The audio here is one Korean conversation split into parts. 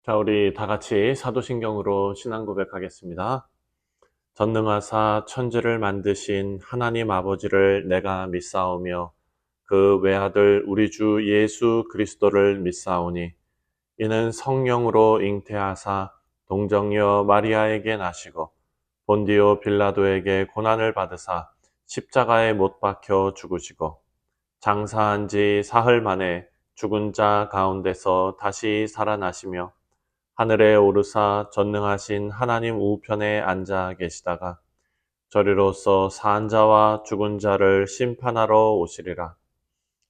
자, 우리 다 같이 사도신경으로 신앙 고백하겠습니다. 전능하사 천지를 만드신 하나님 아버지를 내가 믿사오며 그 외아들 우리 주 예수 그리스도를 믿사오니 이는 성령으로 잉태하사 동정녀 마리아에게 나시고 본디오 빌라도에게 고난을 받으사 십자가에 못 박혀 죽으시고 장사한 지 사흘 만에 죽은 자 가운데서 다시 살아나시며 하늘에 오르사 전능하신 하나님 우편에 앉아 계시다가 저리로서 산 자와 죽은 자를 심판하러 오시리라.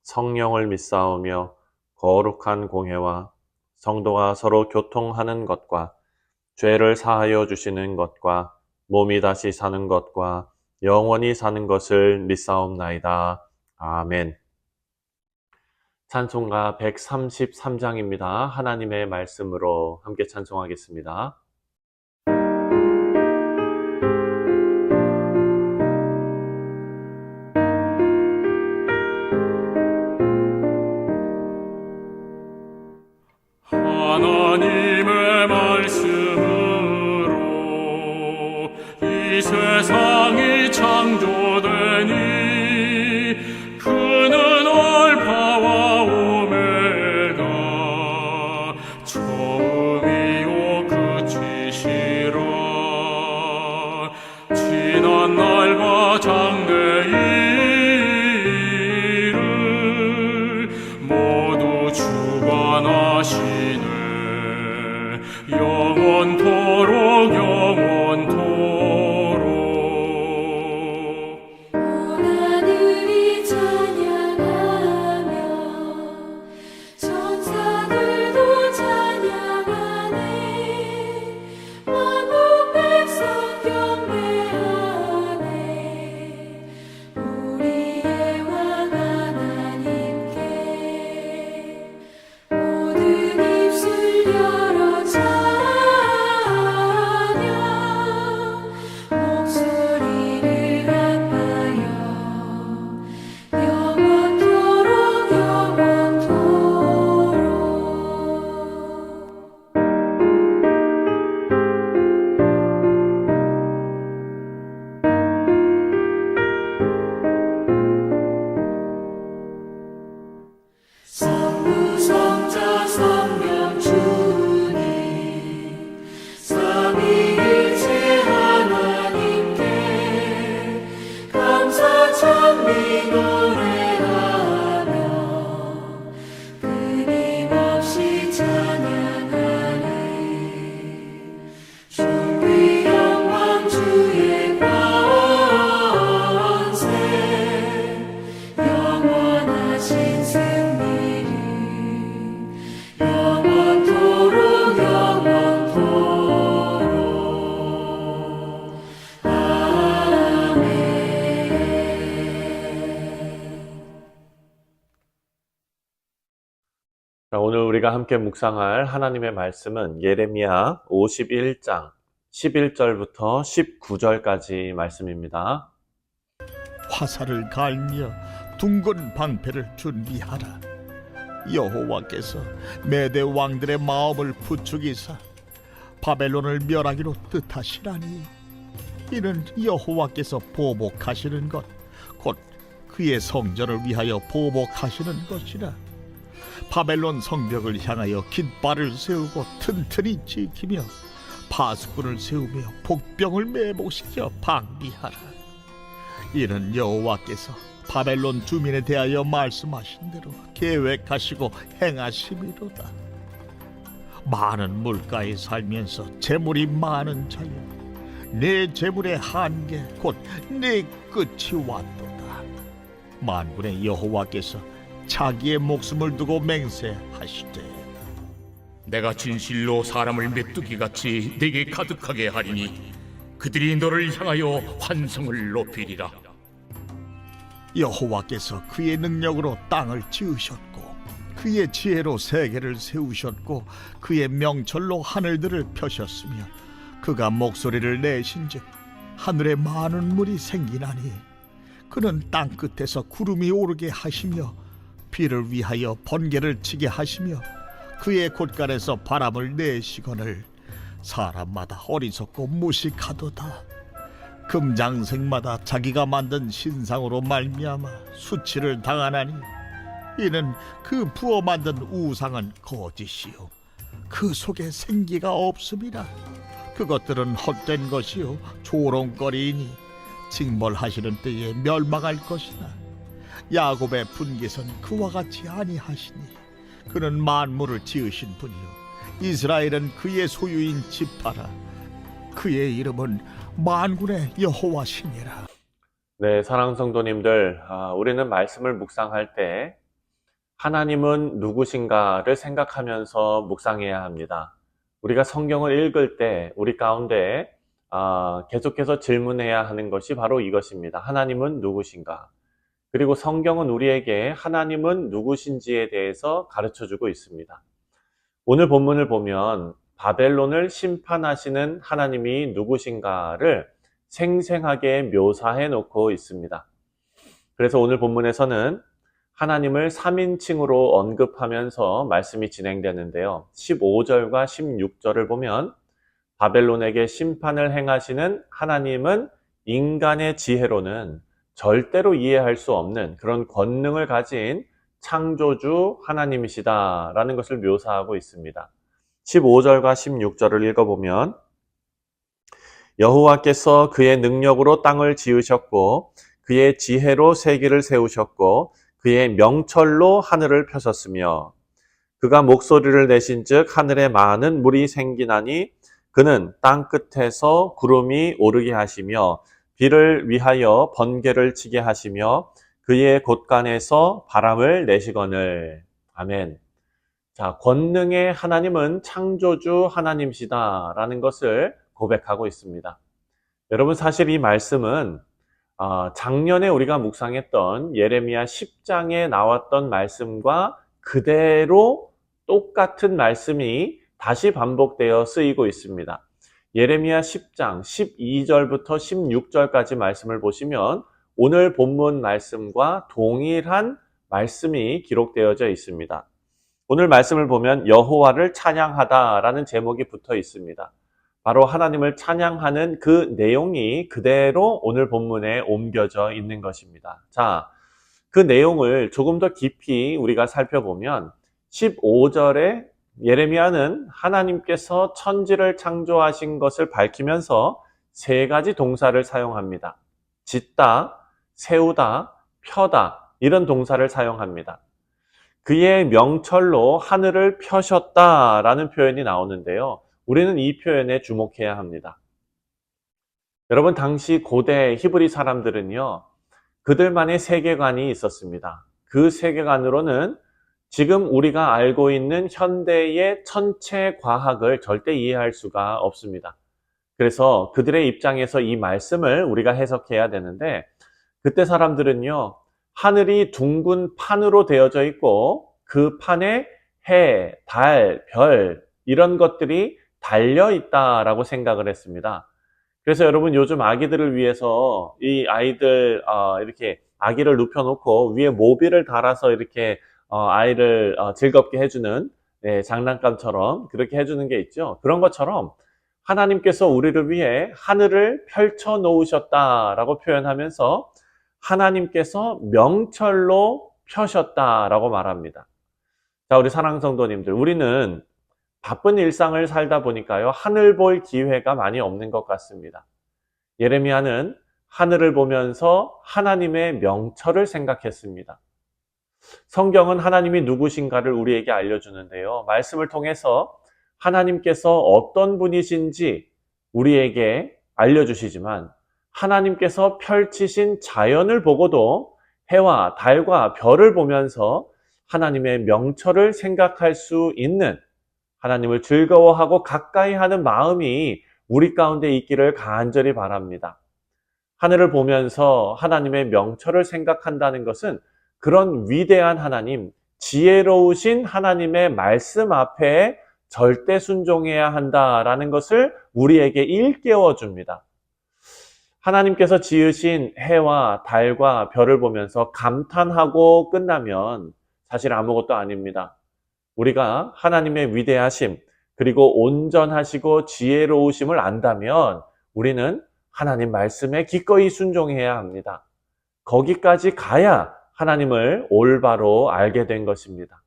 성령을 믿사오며 거룩한 공회와 성도가 서로 교통하는 것과 죄를 사하여 주시는 것과 몸이 다시 사는 것과 영원히 사는 것을 믿사옵나이다. 아멘. 찬송가 133장입니다. 하나님의 말씀으로 함께 찬송하겠습니다. 하나님의 말씀으로 이 세상이 창조되니 그는 알파와 오메가 처음이요 끝이시라. 지난 날과 장래일을 모두 주관하시네. 영원토록 영원토록 온 하늘이 찬양하며 천사들도 찬양하네. 만국 백성 경배하네. 우리의 왕 하나님께 모든 입술 열어 찬양 목소리를 합하여 영원토록 영원토록. 성부성자 성령주님 삼위일체 하나님께 감사 찬미 노래하며 끊임없이 찬양하리. 존귀 영광 주의 권세 영원하신 승리를 영원토록 영원토록. 아멘. 자, 오늘 우리가 함께 묵상할 하나님의 말씀은 예레미야 51장 11절부터 19절까지 말씀입니다. 화살을 갈며 둥근 방패를 준비하라. 여호와께서 메대 왕들의 마음을 부추기사 바벨론을 멸하기로 뜻하시라니 이는 여호와께서 보복하시는 것 곧 그의 성전을 위하여 보복하시는 것이라. 바벨론 성벽을 향하여 깃발을 세우고 튼튼히 지키며 파수꾼을 세우며 복병을 매복시켜 방비하라. 이는 여호와께서 바벨론 주민에 대하여 말씀하신 대로 계획하시고 행하심이로다. 많은 물가에 살면서 재물이 많은 자여, 내 재물의 한계 곧 내 끝이 왔도다. 만군의 여호와께서 자기의 목숨을 두고 맹세하시되 내가 진실로 사람을 메뚜기같이 내게 가득하게 하리니 그들이 너를 향하여 환성을 높이리라. 여호와께서 그의 능력으로 땅을 지으셨고 그의 지혜로 세계를 세우셨고 그의 명철로 하늘들을 펴셨으며 그가 목소리를 내신즉 하늘에 많은 물이 생기나니 그는 땅 끝에서 구름이 오르게 하시며 비를 위하여 번개를 치게 하시며 그의 곳간에서 바람을 내시거늘 사람마다 어리석고 무식하도다. 금장색마다 자기가 만든 신상으로 말미암아 수치를 당하나니 이는 그 부어 만든 우상은 거짓이요 그 속에 생기가 없음이라. 그것들은 헛된 것이요 조롱거리이니 징벌하시는 때에 멸망할 것이나 야곱의 분깃은 그와 같이 아니하시니 그는 만물을 지으신 분이요 이스라엘은 그의 소유인 지파라. 그의 이름은 만군의 여호와시니라. 네, 사랑하는 성도님들, 우리는 말씀을 묵상할 때 하나님은 누구신가를 생각하면서 묵상해야 합니다. 우리가 성경을 읽을 때 우리 가운데 계속해서 질문해야 하는 것이 바로 이것입니다. 하나님은 누구신가? 그리고 성경은 우리에게 하나님은 누구신지에 대해서 가르쳐주고 있습니다. 오늘 본문을 보면 바벨론을 심판하시는 하나님이 누구신가를 생생하게 묘사해 놓고 있습니다. 그래서 오늘 본문에서는 하나님을 3인칭으로 언급하면서 말씀이 진행되는데요. 15절과 16절을 보면 바벨론에게 심판을 행하시는 하나님은 인간의 지혜로는 절대로 이해할 수 없는 그런 권능을 가진 창조주 하나님이시다라는 것을 묘사하고 있습니다. 15절과 16절을 읽어보면 여호와께서 그의 능력으로 땅을 지으셨고 그의 지혜로 세계를 세우셨고 그의 명철로 하늘을 펴셨으며 그가 목소리를 내신즉 하늘에 많은 물이 생기나니 그는 땅 끝에서 구름이 오르게 하시며 비를 위하여 번개를 치게 하시며 그의 곳간에서 바람을 내시거늘. 아멘. 자, 권능의 하나님은 창조주 하나님이시다라는 것을 고백하고 있습니다. 여러분, 사실 이 말씀은 작년에 우리가 묵상했던 예레미야 10장에 나왔던 말씀과 그대로 똑같은 말씀이 다시 반복되어 쓰이고 있습니다. 예레미야 10장 12절부터 16절까지 말씀을 보시면 오늘 본문 말씀과 동일한 말씀이 기록되어져 있습니다. 오늘 말씀을 보면 여호와를 찬양하다라는 제목이 붙어 있습니다. 바로 하나님을 찬양하는 그 내용이 그대로 오늘 본문에 옮겨져 있는 것입니다. 자, 그 내용을 조금 더 깊이 우리가 살펴보면 15절에 예레미야는 하나님께서 천지를 창조하신 것을 밝히면서 세 가지 동사를 사용합니다. 짓다, 세우다, 펴다 이런 동사를 사용합니다. 그의 명철로 하늘을 펴셨다라는 표현이 나오는데요. 우리는 이 표현에 주목해야 합니다. 여러분, 당시 고대 히브리 사람들은요, 그들만의 세계관이 있었습니다. 그 세계관으로는 지금 우리가 알고 있는 현대의 천체 과학을 절대 이해할 수가 없습니다. 그래서 그들의 입장에서 이 말씀을 우리가 해석해야 되는데, 그때 사람들은요, 하늘이 둥근 판으로 되어져 있고 그 판에 해, 달, 별 이런 것들이 달려 있다라고 생각을 했습니다. 그래서 여러분, 요즘 아기들을 위해서 이 아이들 이렇게 아기를 눕혀놓고 위에 모비를 달아서 이렇게 아이를 즐겁게 해주는 장난감처럼 그렇게 해주는 게 있죠. 그런 것처럼 하나님께서 우리를 위해 하늘을 펼쳐 놓으셨다라고 표현하면서 하나님께서 명철로 펴셨다라고 말합니다. 자, 우리 사랑하는 성도님들, 우리는 바쁜 일상을 살다 보니까요, 하늘 볼 기회가 많이 없는 것 같습니다. 예레미야는 하늘을 보면서 하나님의 명철을 생각했습니다. 성경은 하나님이 누구신가를 우리에게 알려주는데요. 말씀을 통해서 하나님께서 어떤 분이신지 우리에게 알려주시지만 하나님께서 펼치신 자연을 보고도 해와 달과 별을 보면서 하나님의 명철을 생각할 수 있는, 하나님을 즐거워하고 가까이 하는 마음이 우리 가운데 있기를 간절히 바랍니다. 하늘을 보면서 하나님의 명철을 생각한다는 것은 그런 위대한 하나님, 지혜로우신 하나님의 말씀 앞에 절대 순종해야 한다라는 것을 우리에게 일깨워 줍니다. 하나님께서 지으신 해와 달과 별을 보면서 감탄하고 끝나면 사실 아무것도 아닙니다. 우리가 하나님의 위대하심, 그리고 온전하시고 지혜로우심을 안다면 우리는 하나님 말씀에 기꺼이 순종해야 합니다. 거기까지 가야 하나님을 올바로 알게 된 것입니다.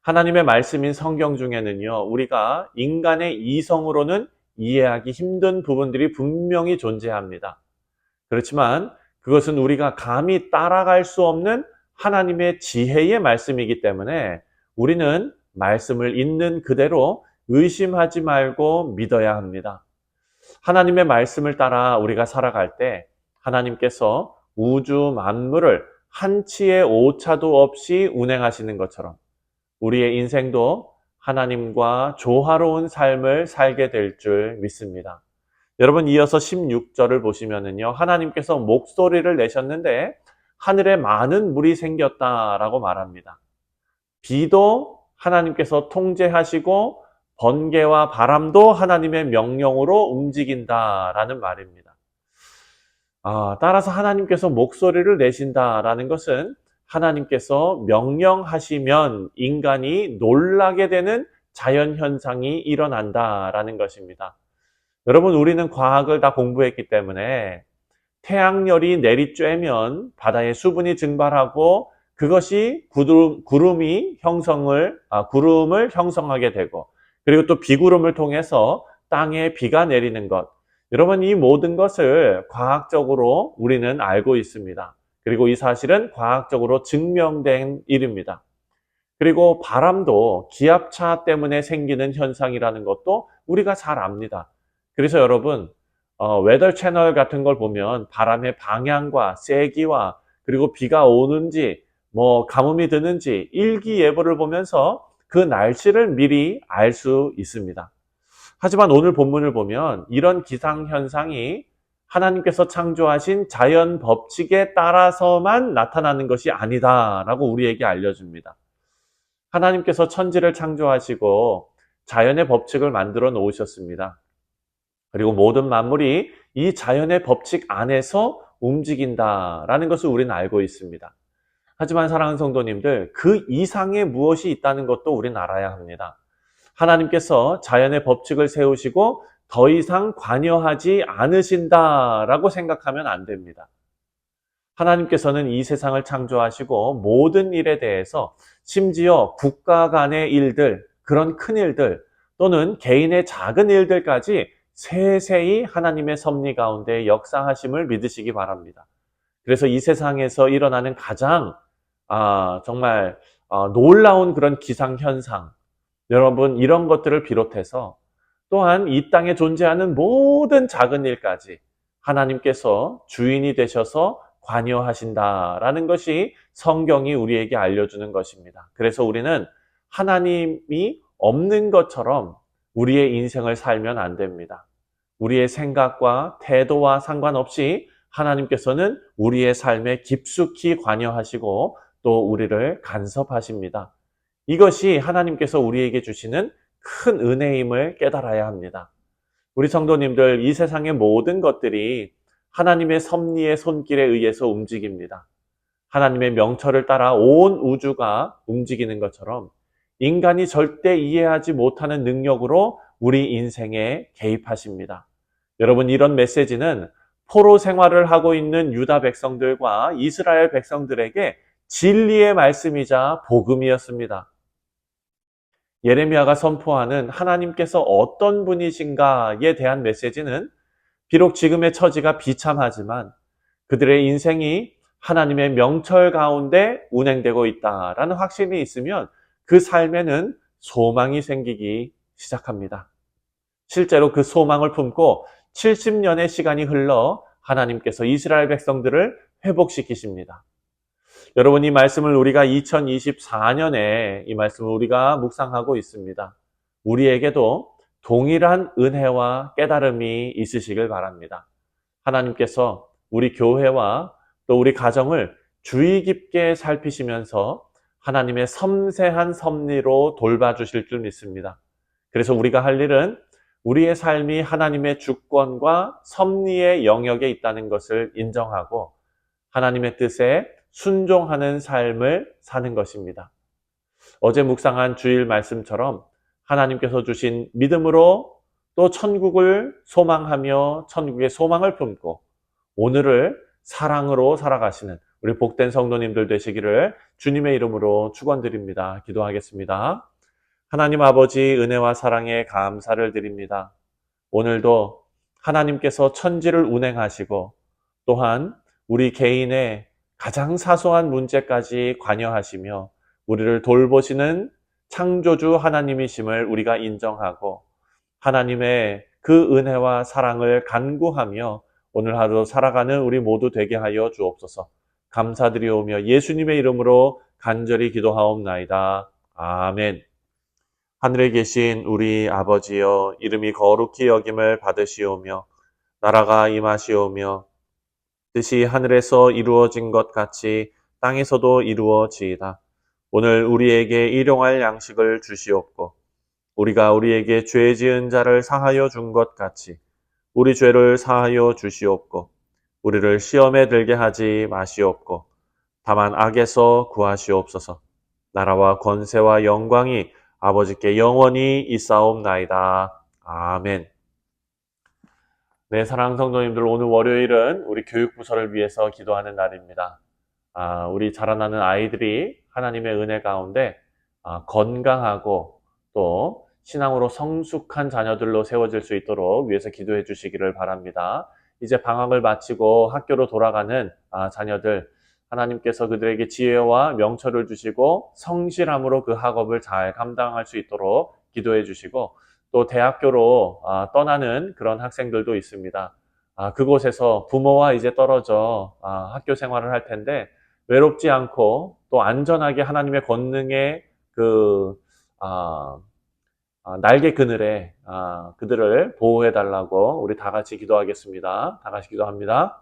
하나님의 말씀인 성경 중에는요, 우리가 인간의 이성으로는 이해하기 힘든 부분들이 분명히 존재합니다. 그렇지만 그것은 우리가 감히 따라갈 수 없는 하나님의 지혜의 말씀이기 때문에 우리는 말씀을 있는 그대로 의심하지 말고 믿어야 합니다. 하나님의 말씀을 따라 우리가 살아갈 때 하나님께서 우주 만물을 한치의 오차도 없이 운행하시는 것처럼 우리의 인생도 하나님과 조화로운 삶을 살게 될 줄 믿습니다. 여러분, 이어서 16절을 보시면은요, 하나님께서 목소리를 내셨는데 하늘에 많은 물이 생겼다라고 말합니다. 비도 하나님께서 통제하시고 번개와 바람도 하나님의 명령으로 움직인다라는 말입니다. 따라서 하나님께서 목소리를 내신다라는 것은 하나님께서 명령하시면 인간이 놀라게 되는 자연현상이 일어난다라는 것입니다. 여러분, 우리는 과학을 다 공부했기 때문에 태양열이 내리쬐면 바다의 수분이 증발하고 그것이 구름을 형성하게 되고, 그리고 또 비구름을 통해서 땅에 비가 내리는 것. 여러분, 이 모든 것을 과학적으로 우리는 알고 있습니다. 그리고 이 사실은 과학적으로 증명된 일입니다. 그리고 바람도 기압차 때문에 생기는 현상이라는 것도 우리가 잘 압니다. 그래서 여러분, 웨더 채널 같은 걸 보면 바람의 방향과 세기와 그리고 비가 오는지 가뭄이 드는지 일기예보를 보면서 그 날씨를 미리 알 수 있습니다. 하지만 오늘 본문을 보면 이런 기상현상이 하나님께서 창조하신 자연 법칙에 따라서만 나타나는 것이 아니다라고 우리에게 알려줍니다. 하나님께서 천지를 창조하시고 자연의 법칙을 만들어 놓으셨습니다. 그리고 모든 만물이 이 자연의 법칙 안에서 움직인다라는 것을 우리는 알고 있습니다. 하지만 사랑하는 성도님들, 그 이상의 무엇이 있다는 것도 우리는 알아야 합니다. 하나님께서 자연의 법칙을 세우시고 더 이상 관여하지 않으신다라고 생각하면 안 됩니다. 하나님께서는 이 세상을 창조하시고 모든 일에 대해서 심지어 국가 간의 일들, 그런 큰 일들 또는 개인의 작은 일들까지 세세히 하나님의 섭리 가운데 역사하심을 믿으시기 바랍니다. 그래서 이 세상에서 일어나는 가장 정말 놀라운 그런 기상현상, 여러분, 이런 것들을 비롯해서 또한 이 땅에 존재하는 모든 작은 일까지 하나님께서 주인이 되셔서 관여하신다라는 것이 성경이 우리에게 알려주는 것입니다. 그래서 우리는 하나님이 없는 것처럼 우리의 인생을 살면 안 됩니다. 우리의 생각과 태도와 상관없이 하나님께서는 우리의 삶에 깊숙이 관여하시고 또 우리를 간섭하십니다. 이것이 하나님께서 우리에게 주시는 큰 은혜임을 깨달아야 합니다. 우리 성도님들, 이 세상의 모든 것들이 하나님의 섭리의 손길에 의해서 움직입니다. 하나님의 명철을 따라 온 우주가 움직이는 것처럼 인간이 절대 이해하지 못하는 능력으로 우리 인생에 개입하십니다. 여러분, 이런 메시지는 포로 생활을 하고 있는 유다 백성들과 이스라엘 백성들에게 진리의 말씀이자 복음이었습니다. 예레미야가 선포하는 하나님께서 어떤 분이신가에 대한 메시지는 비록 지금의 처지가 비참하지만 그들의 인생이 하나님의 명철 가운데 운행되고 있다라는 확신이 있으면 그 삶에는 소망이 생기기 시작합니다. 실제로 그 소망을 품고 70년의 시간이 흘러 하나님께서 이스라엘 백성들을 회복시키십니다. 여러분, 이 말씀을 우리가 2024년에 이 말씀을 우리가 묵상하고 있습니다. 우리에게도 동일한 은혜와 깨달음이 있으시길 바랍니다. 하나님께서 우리 교회와 또 우리 가정을 주의 깊게 살피시면서 하나님의 섬세한 섭리로 돌봐주실 줄 믿습니다. 그래서 우리가 할 일은 우리의 삶이 하나님의 주권과 섭리의 영역에 있다는 것을 인정하고 하나님의 뜻에 순종하는 삶을 사는 것입니다. 어제 묵상한 주일 말씀처럼 하나님께서 주신 믿음으로 또 천국을 소망하며 천국의 소망을 품고 오늘을 사랑으로 살아가시는 우리 복된 성도님들 되시기를 주님의 이름으로 축원드립니다. 기도하겠습니다. 하나님 아버지 은혜와 사랑에 감사를 드립니다. 오늘도 하나님께서 천지를 운행하시고 또한 우리 개인의 가장 사소한 문제까지 관여하시며 우리를 돌보시는 창조주 하나님이심을 우리가 인정하고 하나님의 그 은혜와 사랑을 간구하며 오늘 하루 살아가는 우리 모두 되게 하여 주옵소서. 감사드리오며 예수님의 이름으로 간절히 기도하옵나이다. 아멘. 하늘에 계신 우리 아버지여, 이름이 거룩히 여김을 받으시오며 나라가 임하시오며 뜻이 하늘에서 이루어진 것 같이 땅에서도 이루어지이다. 오늘 우리에게 일용할 양식을 주시옵고 우리가 우리에게 죄 지은 자를 사하여 준 것 같이 우리 죄를 사하여 주시옵고 우리를 시험에 들게 하지 마시옵고 다만 악에서 구하시옵소서. 나라와 권세와 영광이 아버지께 영원히 있사옵나이다. 아멘. 네, 사랑하는 성도님들, 오늘 월요일은 우리 교육부서를 위해서 기도하는 날입니다. 우리 자라나는 아이들이 하나님의 은혜 가운데 건강하고 또 신앙으로 성숙한 자녀들로 세워질 수 있도록 위해서 기도해 주시기를 바랍니다. 이제 방학을 마치고 학교로 돌아가는 자녀들, 하나님께서 그들에게 지혜와 명철을 주시고 성실함으로 그 학업을 잘 감당할 수 있도록 기도해 주시고 또 대학교로 떠나는 그런 학생들도 있습니다. 그곳에서 부모와 이제 떨어져 학교 생활을 할 텐데 외롭지 않고 또 안전하게 하나님의 권능의 그 날개 그늘에 그들을 보호해 달라고 우리 다 같이 기도하겠습니다. 다 같이 기도합니다.